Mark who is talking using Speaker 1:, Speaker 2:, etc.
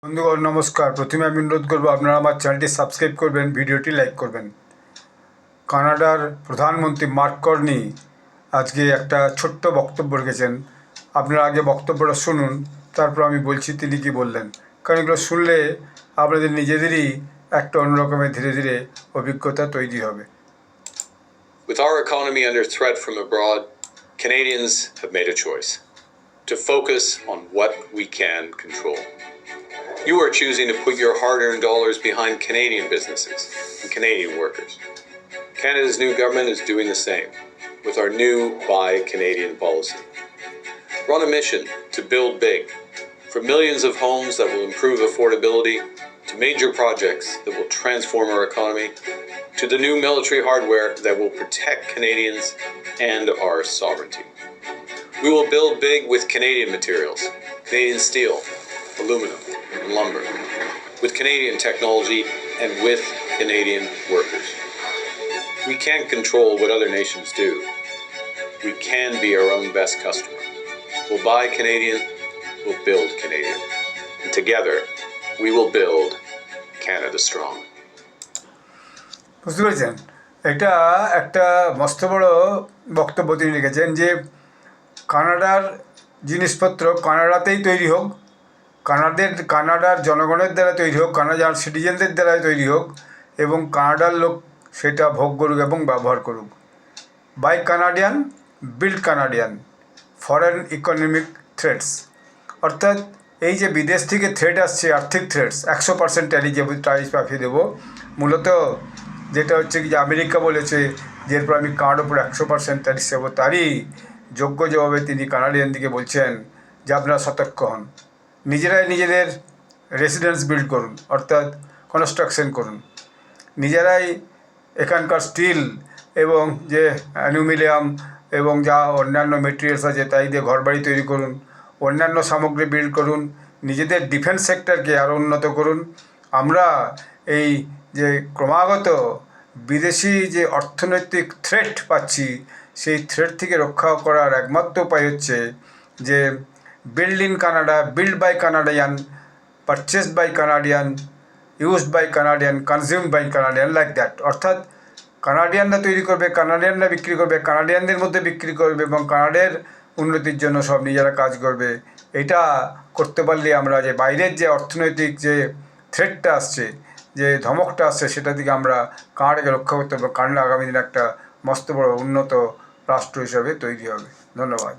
Speaker 1: বন্ধুগণ নমস্কার। প্রথমে আমি অনুরোধ করবো আপনারা আমার চ্যানেলটি সাবস্ক্রাইব করবেন, ভিডিওটি লাইক করবেন। কানাডার প্রধানমন্ত্রী মার্ক কার্নি আজকে একটা ছোট্ট বক্তব্য রেখেছেন। আপনারা আগে বক্তব্যটা শুনুন, তারপর আমি বলছি তিনি কী বললেন, কারণ এগুলো শুনলে আপনাদের নিজেদেরই একটা অন্যরকমের ধীরে ধীরে অভিজ্ঞতা তৈরি হবে।
Speaker 2: With our economy under threat from abroad, Canadians have made a choice to focus on what we can control. You are choosing to put your hard-earned dollars behind Canadian businesses and Canadian workers. Canada's new government is doing the same with our new Buy Canadian policy. We're on a mission to build big, from millions of homes that will improve affordability, to major projects that will transform our economy, to the new military hardware that will protect Canadians and our sovereignty. We will build big with Canadian materials, Canadian steel, aluminum, and lumber, with Canadian technology and with Canadian workers. We can't control what other nations do. We can be our own best customer. We'll buy Canadian, we'll build Canadian. And together, we will build Canada strong.
Speaker 1: বুঝতে পেরেছেন? এটা একটা মস্ত বড় বক্তব্য তিনি লিখেছেন যে কানাডার জিনিসপত্র কানাডাতেই তৈরি হোক, কানাডার জনগণের দ্বারা তৈরি হোক, কানাডার সিটিজেনদের দ্বারা তৈরি হোক, এবং কানাডার লোক সেটা ভোগ করুক এবং ব্যবহার করুক। Buy Canadian, build Canadian, foreign economic threats. অর্থাৎ এই যে বিদেশ থেকে থ্রেট আসছে, আর্থিক থ্রেটস, 100% ট্যারিফ পাঠিয়ে দেবো। মূলত যেটা হচ্ছে কি যে আমেরিকা বলেছে যে এরপর আমি কানাডার উপর 100% ট্যারিফ দেবো, তারই যোগ্য জবাবে তিনি কানাডিয়ানদিকে বলছেন যে আপনারা সতর্ক হন, নিজেরাই নিজেদের রেসিডেন্স বিল্ড করুন, অর্থাৎ কনস্ট্রাকশন করুন, নিজেরাই এখানকার স্টিল এবং যে অ্যালুমিনিয়াম এবং যা অন্যান্য মেটেরিয়ালস আছে তাই দিয়ে ঘরবাড়ি তৈরি করুন, অন্যান্য সামগ্রী বিল্ড করুন, নিজেদের ডিফেন্স সেক্টরকে আরও উন্নত করুন। আমরা এই যে ক্রমাগত বিদেশি যে অর্থনৈতিক থ্রেট পাচ্ছি, সেই থ্রেট থেকে রক্ষা করার একমাত্র উপায় হচ্ছে যে build in Canada, build buy Canadian, purchased by Canadian, used by Canadian, consumed by Canadian, like that. অর্থাৎ কানাডিয়ানরা তৈরি করবে, কানাডিয়ানরা বিক্রি করবে, কানাডিয়ানদের মধ্যে বিক্রি করবে এবং কানাডার উন্নতির জন্য সব নিজেরা কাজ করবে। এটা করতে পারলে আমরা যে বাইরের যে অর্থনৈতিক যে থ্রেটটা আসছে, যে ধমকটা আসছে, সেটা থেকে আমরা কানাডাকে রক্ষা করতে পারবো। কানাডা আগামী দিনে একটা মস্ত বড় উন্নত রাষ্ট্র হিসাবে তৈরি হবে। ধন্যবাদ।